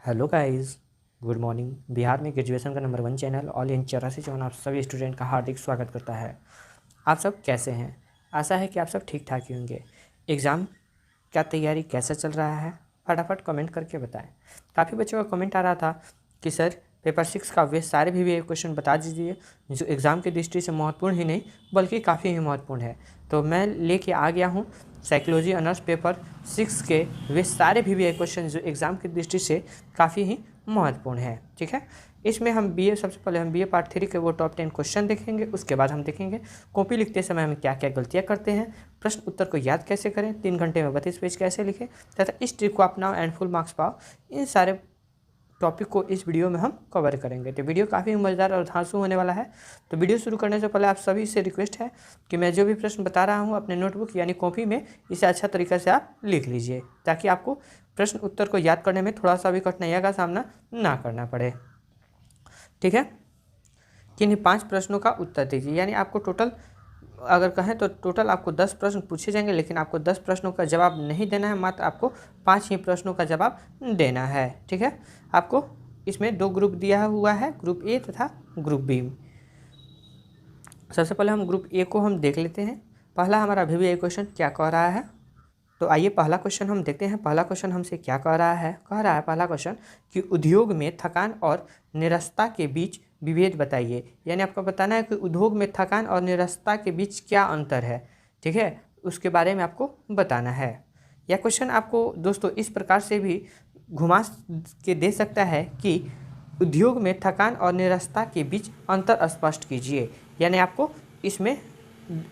Hello guys, good morning. Bihar में graduation का number 1 channel all in 84 आप सभी स्टूडेंट का हार्दिक स्वागत करता है। आप सब कैसे हैं? आशा है कि आप सब ठीक ठाक ही होंगे। एग्ज़ाम का तैयारी कैसा चल रहा है? फटाफट कमेंट करके बताएं। काफ़ी बच्चों का कमेंट आ रहा था कि सर पेपर 6 का वे सारे भी क्वेश्चन बता दीजिए जो एग्ज़ाम की दृष्टि से महत्वपूर्ण ही नहीं बल्कि काफ़ी ही महत्वपूर्ण है। तो मैं लेके आ गया हूँ साइकोलॉजी ऑनर्स पेपर 6 के वे सारे भी क्वेश्चन जो एग्ज़ाम की दृष्टि से काफ़ी ही महत्वपूर्ण है। ठीक है, इसमें हम सबसे पहले हम बीए पार्ट 3 के वो टॉप 10 क्वेश्चन देखेंगे। उसके बाद हम देखेंगे कॉपी लिखते समय हम क्या क्या गलतियाँ करते हैं, प्रश्न उत्तर को याद कैसे करें, 3 घंटे में 32 पेज कैसे लिखें तथा इस ट्रिक को अपनाओ एंड फुल मार्क्स पाओ। इन सारे टॉपिक को इस वीडियो में हम कवर करेंगे। तो वीडियो काफ़ी मज़ेदार और धांसू होने वाला है। तो वीडियो शुरू करने से पहले आप सभी से रिक्वेस्ट है कि मैं जो भी प्रश्न बता रहा हूँ अपने नोटबुक यानी कॉपी में इसे अच्छा तरीके से आप लिख लीजिए ताकि आपको प्रश्न उत्तर को याद करने में थोड़ा सा भी कठिनाइयों का सामना ना करना पड़े। ठीक है, किन्हीं 5 प्रश्नों का उत्तर दीजिए। यानी आपको टोटल अगर कहें तो टोटल आपको 10 प्रश्न पूछे जाएंगे, लेकिन आपको 10 प्रश्नों का जवाब नहीं देना है, मात्र आपको 5 ही प्रश्नों का जवाब देना है। ठीक है, आपको इसमें 2 ग्रुप दिया हुआ है, ग्रुप ए तथा ग्रुप बी। सबसे पहले हम ग्रुप ए को हम देख लेते हैं। पहला हमारा अभी क्वेश्चन क्या कह रहा है, तो आइए पहला क्वेश्चन हम देखते हैं। पहला क्वेश्चन हमसे क्या कह रहा है पहला क्वेश्चन कि उद्योग में थकान और निरस्ता के बीच विभेद बताइए। यानी आपको बताना है कि उद्योग में थकान और निरस्ता के बीच क्या अंतर है। ठीक है, उसके बारे में आपको बताना है। यह क्वेश्चन आपको दोस्तों इस प्रकार से भी घुमा के दे सकता है कि उद्योग में थकान और निरस्ता के बीच अंतर स्पष्ट कीजिए। यानी आपको इसमें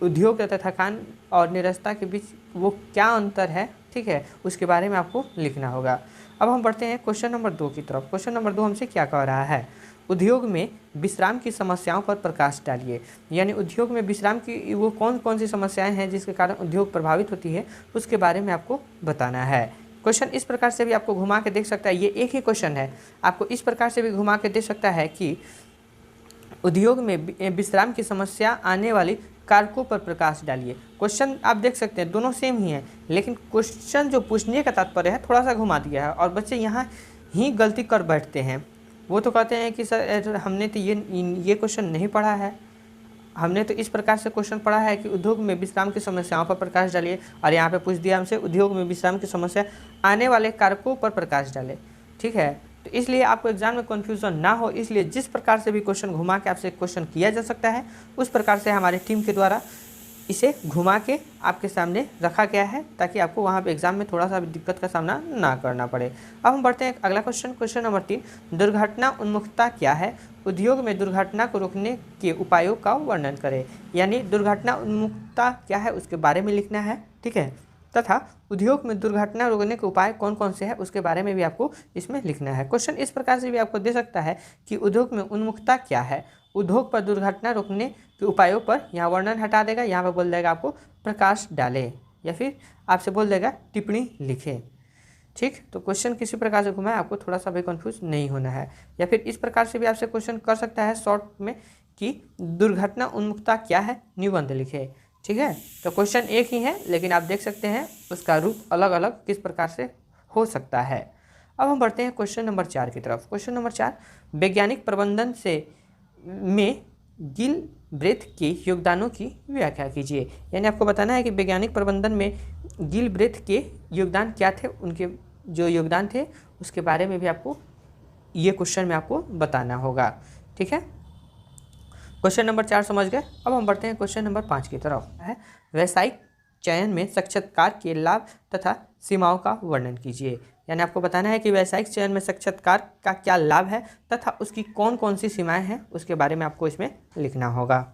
उद्योग तथा थकान और निरस्ता के बीच वो क्या अंतर है, ठीक है, उसके बारे में आपको लिखना होगा। अब हम बढ़ते हैं क्वेश्चन नंबर 2 की तरफ। क्वेश्चन नंबर 2 हमसे क्या कह रहा है, उद्योग में विश्राम की समस्याओं पर प्रकाश डालिए। यानी उद्योग में विश्राम की वो कौन कौन सी समस्याएं हैं जिसके कारण उद्योग प्रभावित होती है, उसके बारे में आपको बताना है। क्वेश्चन इस प्रकार से भी आपको घुमा के देख सकता है, ये एक ही क्वेश्चन है, आपको इस प्रकार से भी घुमा के देख सकता है कि उद्योग में विश्राम की समस्या आने वाली कारकों पर प्रकाश डालिए। क्वेश्चन आप देख सकते हैं दोनों सेम ही हैं, लेकिन क्वेश्चन जो पूछने का तात्पर्य है थोड़ा सा घुमा दिया है और बच्चे यहाँ ही गलती कर बैठते हैं। वो तो कहते हैं कि सर हमने तो ये क्वेश्चन नहीं पढ़ा है, हमने तो इस प्रकार से क्वेश्चन पढ़ा है कि उद्योग में विश्राम की समस्याओं पर प्रकाश डालिए, और यहाँ पे पूछ दिया हमसे उद्योग में विश्राम की समस्या आने वाले कारकों पर प्रकाश डाले। ठीक है, तो इसलिए आपको एग्जाम में कन्फ्यूजन ना हो, इसलिए जिस प्रकार से भी क्वेश्चन घुमा के आपसे क्वेश्चन किया जा सकता है उस प्रकार से हमारी टीम के द्वारा इसे घुमा के आपके सामने रखा गया है ताकि आपको वहाँ पे एग्जाम में थोड़ा सा भी दिक्कत का सामना ना करना पड़े। अब हम बढ़ते हैं अगला क्वेश्चन। क्वेश्चन नंबर 3, दुर्घटना उन्मुखता क्या है, उद्योग में दुर्घटना को रोकने के उपायों का वर्णन करें। यानी दुर्घटना उन्मुखता क्या है उसके बारे में लिखना है। ठीक है, तथा उद्योग में दुर्घटना रोकने के उपाय कौन कौन से हैं उसके बारे में भी आपको इसमें लिखना है। क्वेश्चन इस प्रकार से भी आपको दे सकता है कि उद्योग में उन्मुखता क्या है, उद्योग पर दुर्घटना रोकने के उपायों पर, यहाँ वर्णन हटा देगा, यहाँ पर बोल देगा आपको प्रकाश डालें, या फिर आपसे बोल देगा टिप्पणी लिखें। ठीक, तो क्वेश्चन किसी प्रकार से घुमाए, आपको थोड़ा सा भी कंफ्यूज नहीं होना है। या फिर इस प्रकार से भी आपसे क्वेश्चन कर सकता है शॉर्ट में कि दुर्घटना उन्मुखता क्या है, निबंध लिखे। ठीक है, तो क्वेश्चन एक ही है लेकिन आप देख सकते हैं उसका रूप अलग अलग किस प्रकार से हो सकता है। अब हम बढ़ते हैं क्वेश्चन नंबर 4 की तरफ। क्वेश्चन नंबर 4, वैज्ञानिक प्रबंधन से में गिल ब्रेथ के योगदानों की व्याख्या कीजिए। यानी आपको बताना है कि वैज्ञानिक प्रबंधन में गिल ब्रेथ के योगदान क्या थे, उनके जो योगदान थे उसके बारे में भी आपको ये क्वेश्चन में आपको बताना होगा। ठीक है, क्वेश्चन नंबर 4 समझ गए। अब हम बढ़ते हैं क्वेश्चन नंबर 5 की तरफ। है व्यावसायिक चयन में साक्षात्कार के लाभ तथा सीमाओं का वर्णन कीजिए। यानी आपको बताना है कि व्यावसायिक चयन में साक्षात्कार का क्या लाभ है तथा उसकी कौन कौन सी सीमाएं हैं उसके बारे में आपको इसमें लिखना होगा।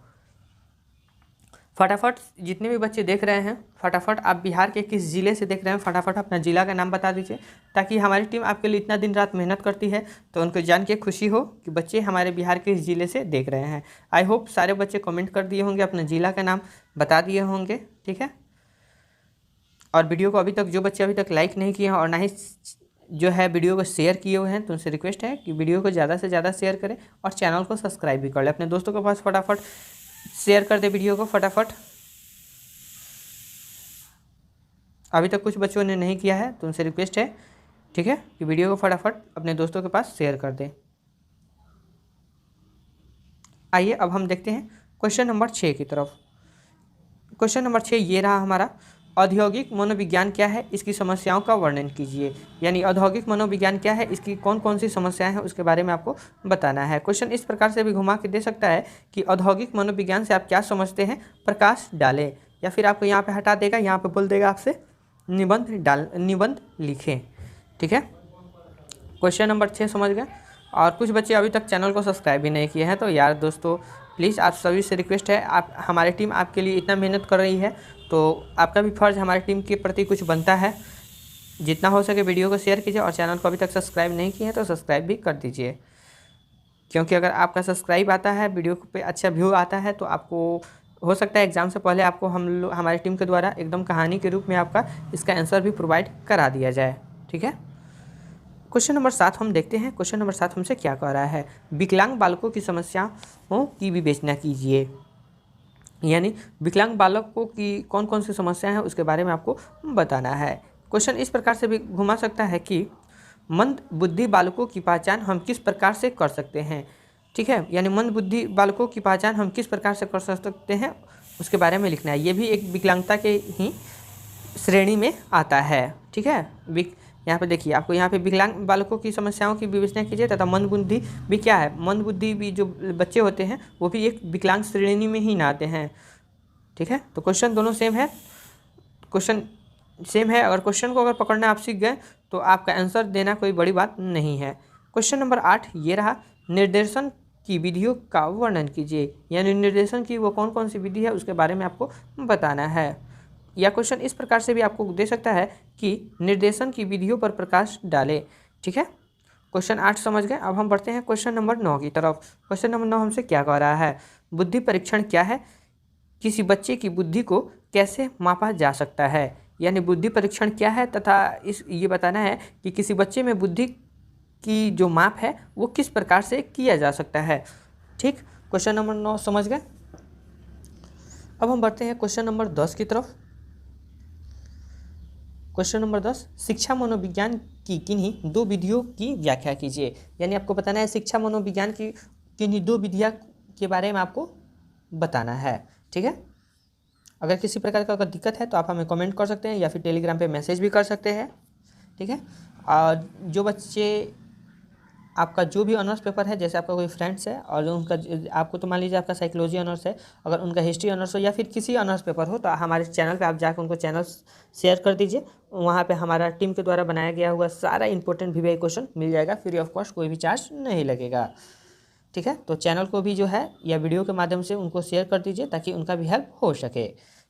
फटाफट जितने भी बच्चे देख रहे हैं, फटाफट आप बिहार के किस ज़िले से देख रहे हैं, फटाफट अपना ज़िला का नाम बता दीजिए ताकि हमारी टीम आपके लिए इतना दिन रात मेहनत करती है तो उनको जान के खुशी हो कि बच्चे हमारे बिहार के इस ज़िले से देख रहे हैं। आई होप सारे बच्चे कमेंट कर दिए होंगे, अपने ज़िला का नाम बता दिए होंगे। ठीक है, और वीडियो को अभी तक जो बच्चे अभी तक लाइक नहीं किए हैं और ना ही जो है वीडियो को शेयर किए हुए हैं तो उनसे रिक्वेस्ट है कि वीडियो को ज़्यादा से ज़्यादा शेयर करें और चैनल को सब्सक्राइब भी कर लें। अपने दोस्तों के पास फटाफट शेयर कर दे वीडियो को फटाफट। अभी तक कुछ बच्चों ने नहीं किया है तो उनसे रिक्वेस्ट है ठीक है, कि वीडियो को फटाफट अपने दोस्तों के पास शेयर कर दें। आइए अब हम देखते हैं क्वेश्चन नंबर 6 की तरफ। क्वेश्चन नंबर 6 ये रहा हमारा, औद्योगिक मनोविज्ञान क्या है, इसकी समस्याओं का वर्णन कीजिए। यानी औद्योगिक मनोविज्ञान क्या है, इसकी कौन कौन सी समस्याएं हैं उसके बारे में आपको बताना है। क्वेश्चन इस प्रकार से भी घुमा के दे सकता है कि औद्योगिक मनोविज्ञान से आप क्या समझते हैं, प्रकाश डालें, या फिर आपको यहाँ पे हटा देगा, यहाँ पे बोल देगा आपसे निबंध लिखें। ठीक है, क्वेश्चन नंबर 6 समझ गए। और कुछ बच्चे अभी तक चैनल को सब्सक्राइब भी नहीं किए हैं, तो यार दोस्तों प्लीज़ आप सभी से रिक्वेस्ट है, आप हमारी टीम आपके लिए इतना मेहनत कर रही है, तो आपका भी फर्ज हमारी टीम के प्रति कुछ बनता है। जितना हो सके वीडियो को शेयर कीजिए, और चैनल को अभी तक सब्सक्राइब नहीं किए हैं तो सब्सक्राइब भी कर दीजिए, क्योंकि अगर आपका सब्सक्राइब आता है, वीडियो पे अच्छा व्यू आता है, तो आपको हो सकता है एग्ज़ाम से पहले आपको हमारी टीम के द्वारा एकदम कहानी के रूप में आपका इसका आंसर भी प्रोवाइड करा दिया जाए। ठीक है, क्वेश्चन नंबर 7 हम देखते हैं। क्वेश्चन नंबर 7 हमसे क्या कह रहा है, विकलांग बालकों की समस्याओं की विवेचना कीजिए। यानी विकलांग बालकों की कौन कौन सी समस्याएं हैं उसके बारे में आपको बताना है। क्वेश्चन इस प्रकार से भी घुमा सकता है कि मंद बुद्धि बालकों की पहचान हम किस प्रकार से कर सकते हैं। ठीक है, यानी मंद बुद्धि बालकों की पहचान हम किस प्रकार से कर सकते हैं उसके बारे में लिखना है। ये भी एक विकलांगता के ही श्रेणी में आता है। ठीक है, यहाँ पे देखिए, आपको यहाँ पे विकलांग बालकों की समस्याओं की विवेचना कीजिए, तथा मंद बुद्धि भी क्या है, मंद बुद्धि भी जो बच्चे होते हैं वो भी एक विकलांग श्रेणी में ही ना आते हैं। ठीक है, तो क्वेश्चन दोनों सेम है, क्वेश्चन सेम है। अगर क्वेश्चन को अगर पकड़ना आप सीख गए तो आपका आंसर देना कोई बड़ी बात नहीं है। क्वेश्चन नंबर 8 ये रहा, निर्देशन की विधियों का वर्णन कीजिए। यानी निर्देशन की वो कौन कौन सी विधि है उसके बारे में आपको बताना है। या क्वेश्चन इस प्रकार से भी आपको दे सकता है कि निर्देशन की विधियों पर प्रकाश डालें। ठीक है, क्वेश्चन 8 समझ गए। अब हम बढ़ते हैं क्वेश्चन नंबर 9 की तरफ। क्वेश्चन नंबर 9 हमसे क्या कह रहा है, बुद्धि परीक्षण क्या है, किसी बच्चे की बुद्धि को कैसे मापा जा सकता है। यानी बुद्धि परीक्षण क्या है तथा ये बताना है कि किसी बच्चे में बुद्धि की जो माप है वो किस प्रकार से किया जा सकता है। ठीक, क्वेश्चन नंबर 9 समझ गए। अब हम बढ़ते हैं क्वेश्चन नंबर 10 की तरफ। क्वेश्चन नंबर 10, शिक्षा मनोविज्ञान की किन्हीं दो विधियों की व्याख्या कीजिए। यानी आपको बताना है शिक्षा मनोविज्ञान की किन्हीं दो विधियाँ के बारे में आपको बताना है। ठीक है, अगर किसी प्रकार का अगर दिक्कत है तो आप हमें कमेंट कर सकते हैं या फिर टेलीग्राम पे मैसेज भी कर सकते हैं। ठीक है, और जो बच्चे आपका जो भी ऑनर्स पेपर है, जैसे आपका कोई फ्रेंड्स है और उनका आपको तो मान लीजिए आपका साइकोलॉजी ऑनर्स है, अगर उनका हिस्ट्री ऑनर्स हो या फिर किसी ऑनर्स पेपर हो, तो हमारे चैनल पे आप जाकर उनको चैनल शेयर कर दीजिए। वहाँ पे हमारा टीम के द्वारा बनाया गया हुआ सारा इंपॉर्टेंट VVI क्वेश्चन मिल जाएगा, फ्री ऑफ कॉस्ट, कोई भी चार्ज नहीं लगेगा। ठीक है, तो चैनल को भी जो है या वीडियो के माध्यम से उनको शेयर कर दीजिए ताकि उनका भी हेल्प हो सके।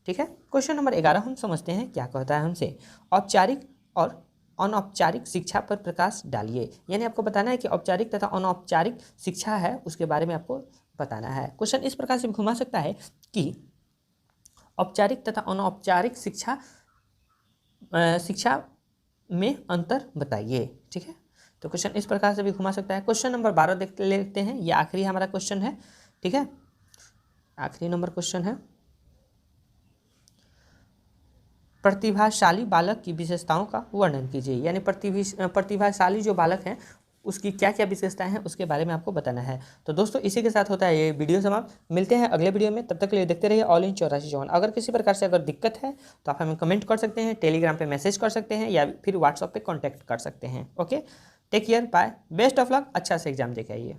ठीक है, क्वेश्चन नंबर 11 हम समझते हैं क्या कहता है हमसे, औपचारिक और अनौपचारिक शिक्षा पर प्रकाश डालिए। यानी आपको बताना है कि औपचारिक तथा अनौपचारिक शिक्षा है उसके बारे में आपको बताना है। क्वेश्चन इस प्रकार से घुमा सकता है कि औपचारिक तथा अनौपचारिक शिक्षा में अंतर बताइए। ठीक है, तो क्वेश्चन इस प्रकार से भी घुमा सकता है। क्वेश्चन नंबर 12 देख लेते हैं, ये आखिरी हमारा क्वेश्चन है। ठीक है, आखिरी नंबर क्वेश्चन है, प्रतिभाशाली बालक की विशेषताओं का वर्णन कीजिए। यानी प्रतिभाशाली जो बालक हैं उसकी क्या क्या विशेषताएं हैं उसके बारे में आपको बताना है। तो दोस्तों इसी के साथ होता है ये वीडियो समाप्त। मिलते हैं अगले वीडियो में, तब तक के लिए देखते रहिए ऑल इन 84 अगर किसी प्रकार से अगर दिक्कत है तो आप हमें कमेंट कर सकते हैं, टेलीग्राम पे मैसेज कर सकते हैं या फिर व्हाट्सएप पे कॉन्टैक्ट कर सकते हैं। Okay, take care, bye, best of luck, अच्छा से एग्जाम देके आइए।